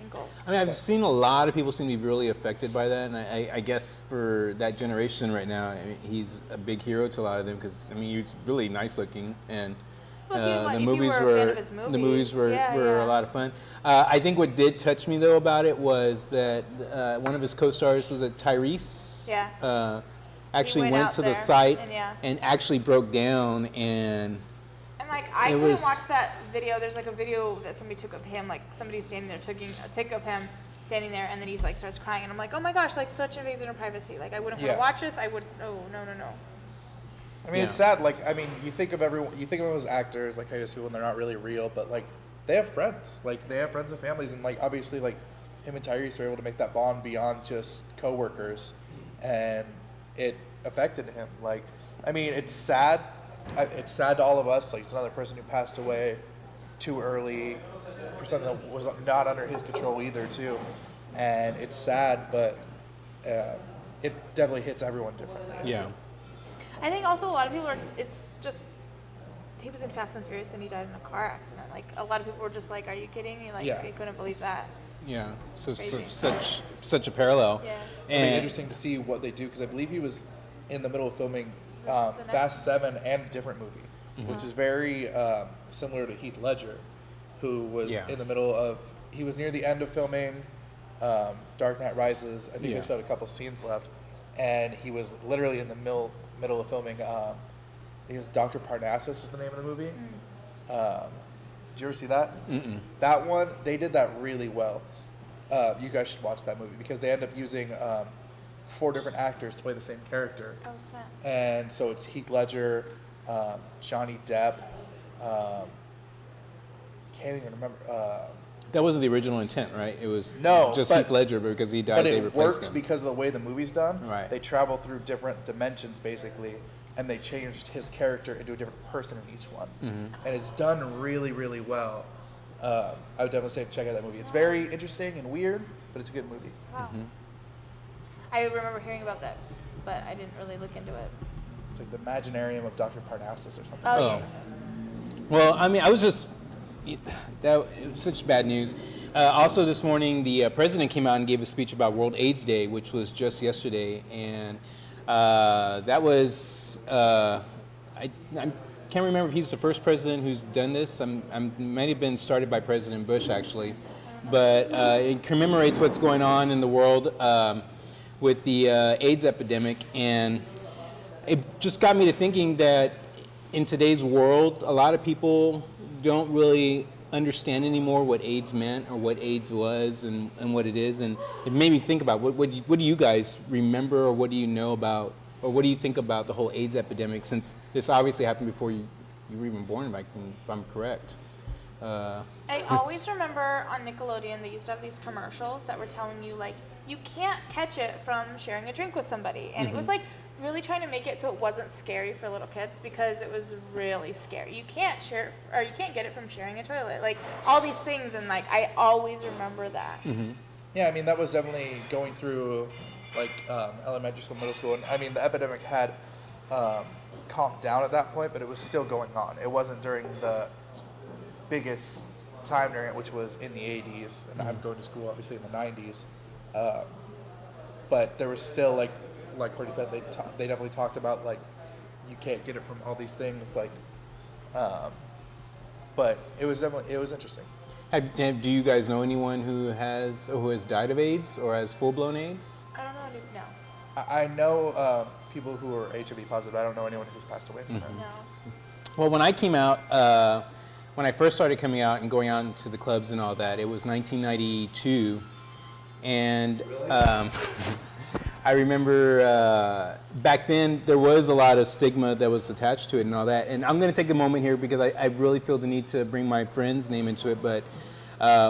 engulfed. I mean, I've seen a lot of people seem to be really affected by that, and I guess for that generation right now, I mean, he's a big hero to a lot of them because I mean, he's really nice looking, and Well, if you, like, the if you movies were a fan were of his the movies were, yeah, were yeah. a lot of fun. I think what did touch me though about it was that one of his co-stars was Tyrese. Yeah. Actually went went out to the there, site and actually broke down and. And like I It couldn't was- watch that video. There's like a video that somebody took of him, like somebody standing there taking a take of him standing there, and then he's like starts crying, and I'm like, oh my gosh, like such invasion of privacy. Like I wouldn't want Yeah. to watch this. I would. Oh no. I mean, it's sad. Like, I mean, you think of them as actors, like famous people, and they're not really real. But like, they have friends. Like, they have friends and families, and like, obviously, like, him and Tyrese were able to make that bond beyond just coworkers, and it affected him. Like, I mean, it's sad. It's sad to all of us. Like, it's another person who passed away too early for something that was not under his control either, too. And it's sad, but it definitely hits everyone differently. Yeah. I think also a lot of people are. It's just he was in Fast and Furious and he died in a car accident. Like a lot of people were just like, "Are you kidding me?" Like Yeah. they couldn't believe that. Yeah. So Crazy. such a parallel. Yeah. It'll be And interesting to see what they do because I believe he was in the middle of filming The next- Fast 7 and a different movie, which is very similar to Heath Ledger, who was Yeah. in the middle of. He was near the end of filming Dark Knight Rises. I think Yeah. they still had a couple scenes left, and he was literally in the middle of filming. I think it was Dr. Parnassus was the name of the movie. Did you ever see that? Mm-mm. That one, they did that really well. You guys should watch that movie because they end up using 4 different actors to play the same character. Oh snap. And so it's Heath Ledger, Johnny Depp, can't even remember. that wasn't the original intent, right? It was No, just but- Heath Ledger, but because he died, But they it replaced worked him. because of the way the movie's done. Right. They travel through different dimensions basically, and they changed his character into a different person in each one. And it's done really, really well. I would definitely say check out that movie. It's very interesting and weird, but it's a good movie. Wow. I remember hearing about that, but I didn't really look into it. It's like the Imaginarium of Dr. Parnassus or something. Oh, Oh. yeah. Well, I mean, I was just that it was such bad news. Also, this morning, the president came out and gave a speech about World AIDS Day, which was just yesterday, and that was I can't remember if he's the first president who's done this. Might have been started by President Bush actually, but it commemorates what's going on in the world with the AIDS epidemic, and it just got me to thinking that in today's world, a lot of people don't really understand anymore what AIDS meant or what AIDS was and what it is, and it made me think about what do you guys remember, or what do you know about, or what do you think about the whole AIDS epidemic, since this obviously happened before you were even born, if I'm correct. I always remember on Nickelodeon they used to have these commercials that were telling you like you can't catch it from sharing a drink with somebody, and it was like really trying to make it so it wasn't scary for little kids, because it was really scary. You can't share or you can't get it from sharing a toilet, like all these things, and like I always remember that. Yeah, I mean, that was definitely going through like elementary school, middle school, and I mean the epidemic had calmed down at that point, but it was still going on. It wasn't during the biggest time during it, which was in the 80s, and I'm going to school obviously in the 90s, but there was still like Courtney said, they definitely talked about like you can't get it from all these things, like but it was interesting. Do you guys know anyone who has died of AIDS or has full-blown AIDS? I don't know. No. I know people who are HIV positive. I don't know anyone who's passed away from it. No. Well, when I came out, when I first started coming out and going out into the clubs and all that, it was 1992, and I remember back then there was a lot of stigma that was attached to it and all that. And I'm going to take a moment here because I really feel the need to bring my friend's name into it. But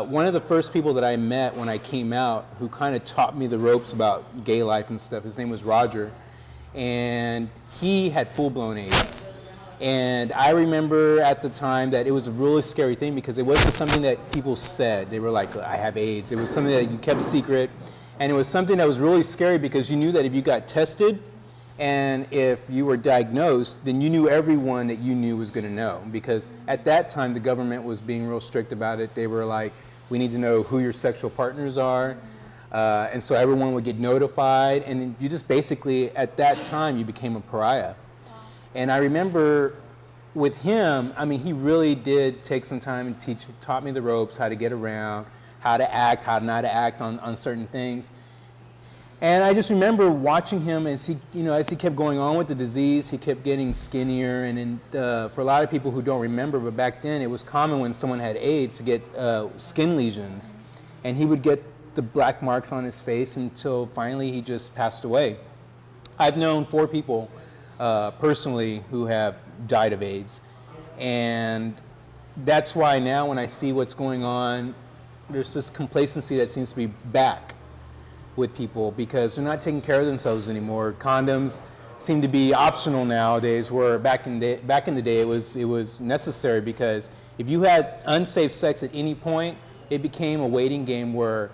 one of the first people that I met when I came out who kind of taught me the ropes about gay life and stuff, his name was Roger. And he had full-blown AIDS. And I remember at the time that it was a really scary thing because it wasn't something that people said. They were like, I have AIDS. It was something that you kept secret. And it was something that was really scary because you knew that if you got tested and if you were diagnosed, then you knew everyone that you knew was going to know. Because at that time, the government was being real strict about it. They were like, we need to know who your sexual partners are. And so everyone would get notified. And you just basically, at that time, you became a pariah. And I remember with him, I mean, he really did take some time and taught me the ropes, how to get around, how to act, how not to act on certain things. And I just remember watching him as he kept going on with the disease, he kept getting skinnier. And for a lot of people who don't remember, but back then it was common when someone had AIDS to get skin lesions. And he would get the black marks on his face until finally he just passed away. I've known 4 people personally who have died of AIDS. And that's why now when I see what's going on, there's this complacency that seems to be back with people because they're not taking care of themselves anymore. Condoms seem to be optional nowadays, where back in the day it was necessary, because if you had unsafe sex at any point, it became a waiting game where,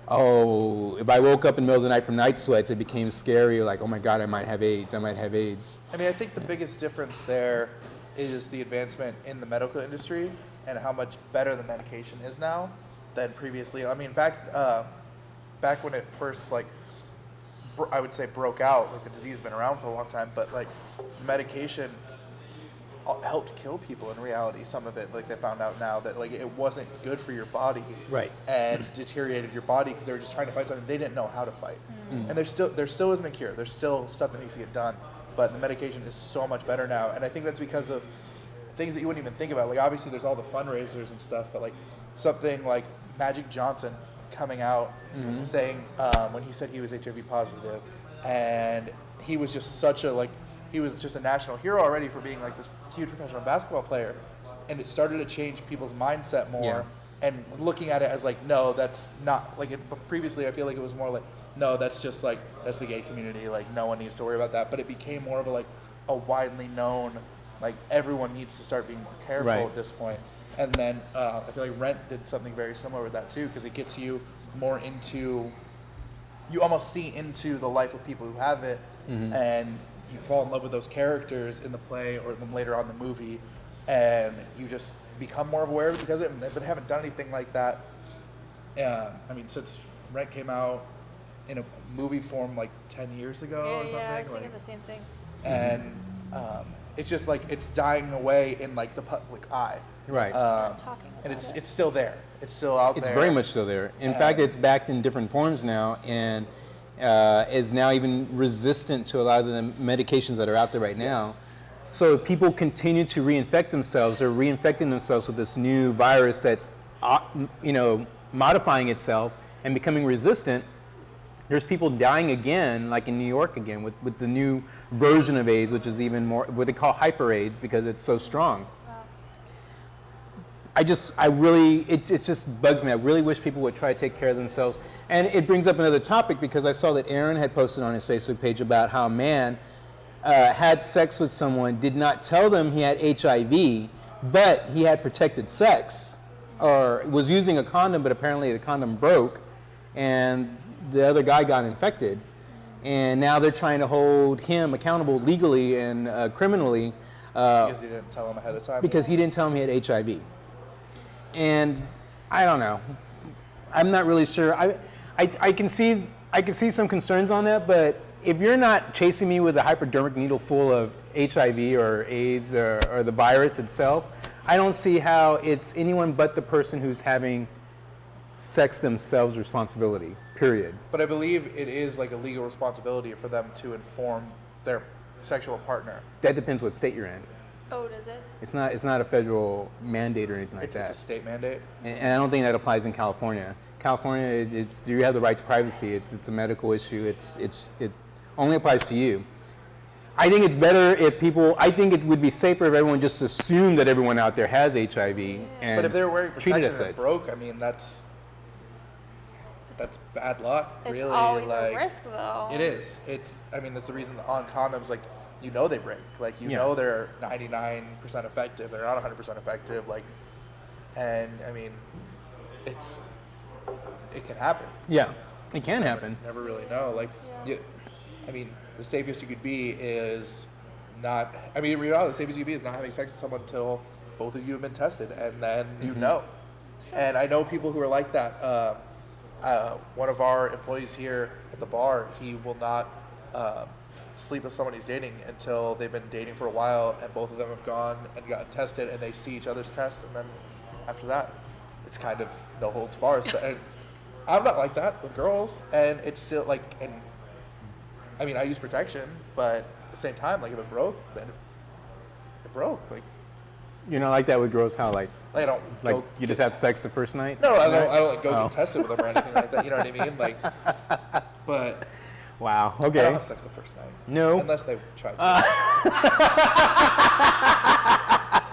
oh, if I woke up in the middle of the night from night sweats, it became scary, like, oh my God, I might have AIDS. I mean, I think the biggest difference there is the advancement in the medical industry and how much better the medication is now than previously. I mean, back when it first, like, I would say broke out, like the disease has been around for a long time, but like medication helped kill people in reality. Some of it, like they found out now that like it wasn't good for your body, right, and deteriorated your body because they were just trying to fight something they didn't know how to fight. And there still isn't a cure. There's still stuff that needs to get done, but the medication is so much better now, and I think that's because of things that you wouldn't even think about. Like obviously there's all the fundraisers and stuff, but like something like Magic Johnson coming out saying when he said he was HIV positive, and he was just he was just a national hero already for being like this huge professional basketball player, and it started to change people's mindset more, and looking at it as like, no, that's not like it. Previously I feel like it was more like, no, that's just like, that's the gay community, like no one needs to worry about that, but it became more of a widely known, like everyone needs to start being more careful at this point. And then I feel like Rent did something very similar with that too, because it gets you more into, you almost see into the life of people who have it, and you fall in love with those characters in the play or then later on the movie, and you just become more aware of it because of it, but they haven't done anything like that. I mean, since Rent came out in a movie form like 10 years ago or something. Yeah, I was like, thinking the same thing. and it's just like it's dying away in like the public eye. Right. Not talking about And it's it. it's still there. It's still out It's there. very much still there. In fact, it's backed in different forms now, and is now even resistant to a lot of the medications that are out there right now. So if people continue to reinfect themselves or reinfecting themselves with this new virus that's, modifying itself and becoming resistant. There's people dying again, like in New York again, with the new version of AIDS, which is even more what they call hyper AIDS because it's so strong. It just bugs me. I really wish people would try to take care of themselves. And it brings up another topic because I saw that Aaron had posted on his Facebook page about how a man had sex with someone, did not tell them he had HIV, but he had protected sex, or was using a condom, but apparently the condom broke, and the other guy got infected. And now they're trying to hold him accountable legally and criminally. Because he didn't tell him ahead of time. Because he didn't tell him he had HIV. And I don't know. I'm not really sure. I can see some concerns on that, but if you're not chasing me with a hypodermic needle full of HIV or AIDS or the virus itself, I don't see how it's anyone but the person who's having sex themselves responsibility, period. But I believe it is like a legal responsibility for them to inform their sexual partner. That depends what state you're in. Oh, does it? It's not a federal mandate or anything like It's that. a state mandate. And I don't think that applies in California. California, you have the right to privacy. It's a medical issue. It only applies to you. I think it's better if people. I think it would be safer if everyone just assumed that everyone out there has HIV. And But if they're wearing treat it protection as and such. it broke, I mean that's bad luck. It's really, always like a risk, though. it is. I mean that's the reason on condoms, like they break. Like Yeah. know they're 99% effective. They're not 100% effective. Like, and I mean, it can happen. Yeah, it can happen. Never really know. Like, I mean, the safest you could be is not. I mean, in reality, the safest you could be is not having sex with someone until both of you have been tested, and then you know. And I know people who are like that. One of our employees here at the bar, he will not sleep with someone he's dating until they've been dating for a while, and both of them have gone and gotten tested, and they see each other's tests, and then after that, it's kind of no holds bars. But and I'm not like that with girls, and it's still like, and I mean, I use protection, but at the same time, like if it broke, then it broke. Like You're not like that with girls. How like I don't like go you just get have sex the first night? No, I don't like go Oh. get tested with them or anything like that. You know what I mean? Like, but Wow. I don't Okay. have sex the first night. No. Unless they try to.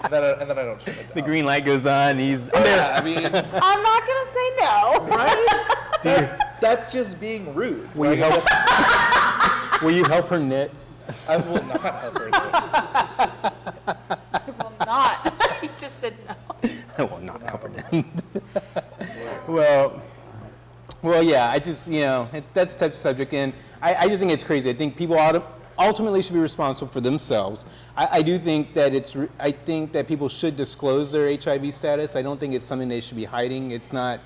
and then I don't shut it down. The green light goes on. He's Yeah, I mean, I'm not gonna say no. right? That's just being rude. Will you Like, help? Will you help her knit? I will not help her. I will not. He just said no. I will not help her knit. Well, yeah. I just that's a touchy subject, and I just think it's crazy. I think people ultimately should be responsible for themselves. I do think that I think that people should disclose their HIV status. I don't think it's something they should be hiding. It's not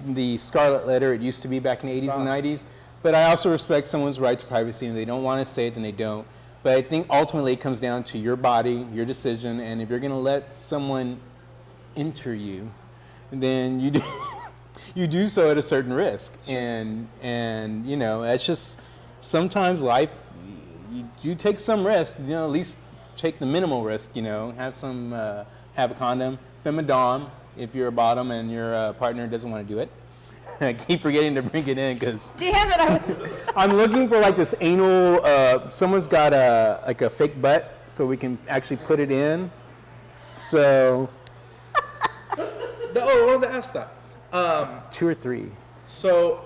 the scarlet letter it used to be back in the 80s and 90s. But I also respect someone's right to privacy, and if they don't want to say it, then they don't. But I think ultimately it comes down to your body, your decision, and if you're going to let someone enter you, then you do, you do so at a certain risk. And that's just sometimes life. You do take some risk. At least take the minimal risk. Have a condom, femidom if you're a bottom and your partner doesn't want to do it. I keep forgetting to bring it in because Damn it! I was. I'm looking for like this anal. Someone's got a fake butt, so we can actually put it in. So No, I wanted to ask that. 2 or 3. So,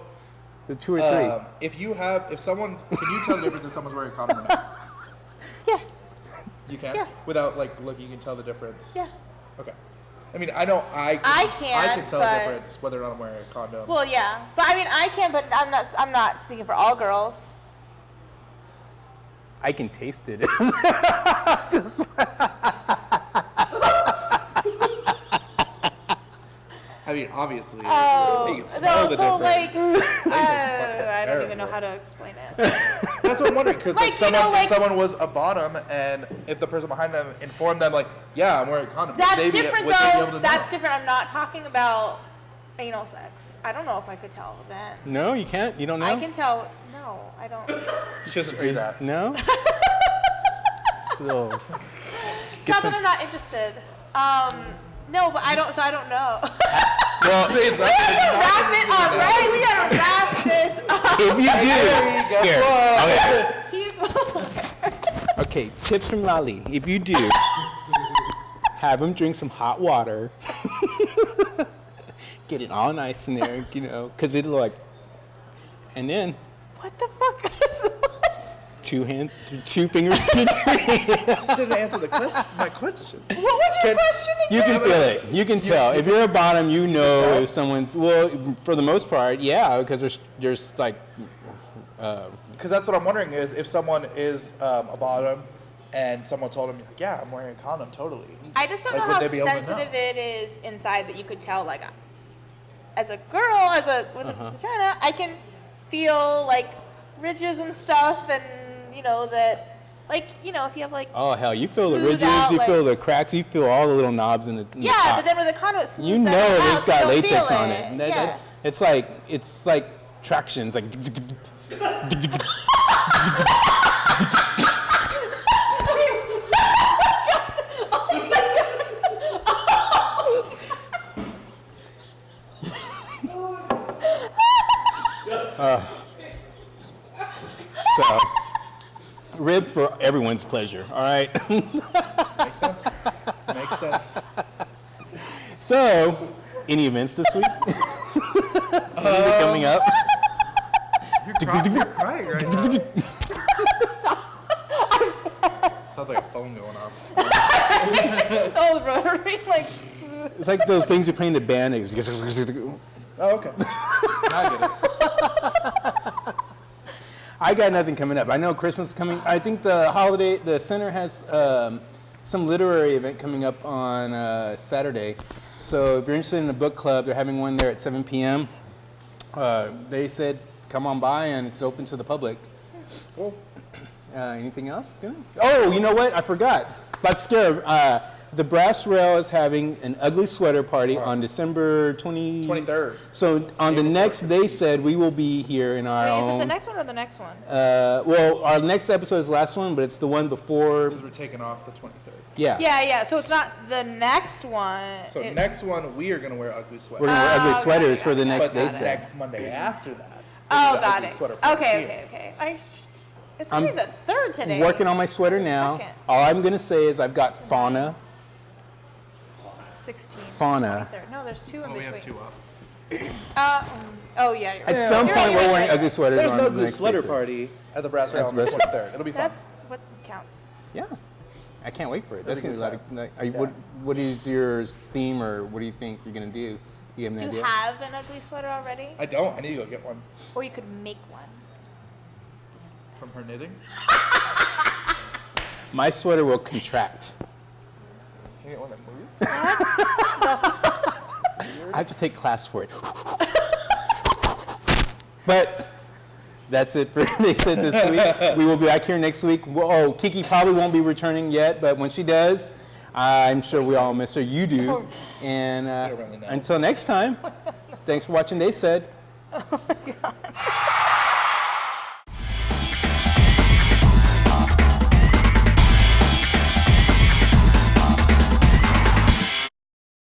The 2 or 3. if someone, can you tell the difference if someone's wearing a condom or not? Yeah. You can? Yeah. Without like looking, you can tell the difference? Yeah. Okay. I mean, I know I can't, can tell but- the difference whether or not I'm wearing a condom. Well, yeah, but I mean, I can, but I'm not speaking for all girls. I can taste it. I mean, obviously, Oh, you can smell no, the so difference. like, I I don't even know how to explain it. That's what I'm wondering, because Like, you know, if someone was a bottom, and if the person behind them informed them, like, yeah, I'm wearing a condom, That's would different they be able though. to That's know? different. I'm not talking about anal sex. I don't know if I could tell then. No, you can't. You don't know. I can tell. No, I don't. She doesn't do that. No. So. Not Get that some. I'm not interested. No, but I don't. So I don't know. Well, See, it's We gotta wrap it up, right? We gotta wrap this up. if you do, guess here. what? Okay. He's well aware. Okay. Tips from Lali. If you do, have him drink some hot water. Get it all nice in there, you know, because it'll like. And then What the fuck is two fingers. Just didn't answer my question. What was your question You again? can feel it. You can tell. If you're a bottom, you know if someone's, well, for the most part, yeah, because there's like, Because that's what I'm wondering is if someone is a bottom and someone told him, like, yeah, I'm wearing a condom, totally. I just don't Like, know would how they be able to know? sensitive it is inside that you could tell, like, as a girl, with a vagina, I can feel like ridges and stuff, and you know that, like, you know, if you have like, oh hell, you feel the Smooth ridges, out, you like- feel the cracks, you feel all the little knobs in the yeah, top. but then with a condom, it smooths You know that out, it's so got you don't latex feel on it. it. Yeah. It's like traction. It's like. So, rib for everyone's pleasure. All right. Makes sense? Makes sense. So, any events this week? Anything coming up? You're crying right now. Sounds like a phone going off. Oh, rotary, like, It's like those things you play in the band. Oh, okay. Now I get it. I got nothing coming up. I know Christmas is coming. I think the center has some literary event coming up on Saturday. So if you're interested in a book club, they're having one there at 7 p.m. They said come on by and it's open to the public. Cool. Anything else? Good. Oh, you know what? I forgot. About to scare. The Brass Rail is having an ugly sweater party on December 23rd. So on the next, they said we will be here in our wait, is own. it the next one or the next one? Well, our next episode is the last one, but it's the one before. Because we're taking off the 23rd. Yeah. Yeah, so it's not the next one. So next one, we are going to wear ugly sweaters. We're gonna wear ugly okay, sweaters for the okay. next But day the set. next Monday after that. Oh, is the got ugly it. sweater party here. Okay. It's only the third today. Working on my sweater now. Second. All I'm gonna say is I've got fauna. 16. Fauna. 23rd. No, there's two in Oh, we between. have two up. Oh yeah, you're right. At some You're point, right, we're you're wearing right. ugly sweaters There's on no the ugly next sweater day set. party at the Brass Rail That's on the the best. 23rd. It'll be fun. That's what counts. Yeah. I can't wait for it. That's That'd gonna be be a like, good time. what is your theme or what do you think you're gonna do? You have an Do you idea? have an ugly sweater already? I don't. I need to go get one. Or you could make one. From her knitting? My sweater will contract. Can I get one that moves? I have to take class for it. But that's it for They Said This week. We will be back here next week. Oh, Kiki probably won't be returning yet, but when she does, I'm sure we all miss her. You do. And really know. until next time, thanks for watching They Said. Oh my god.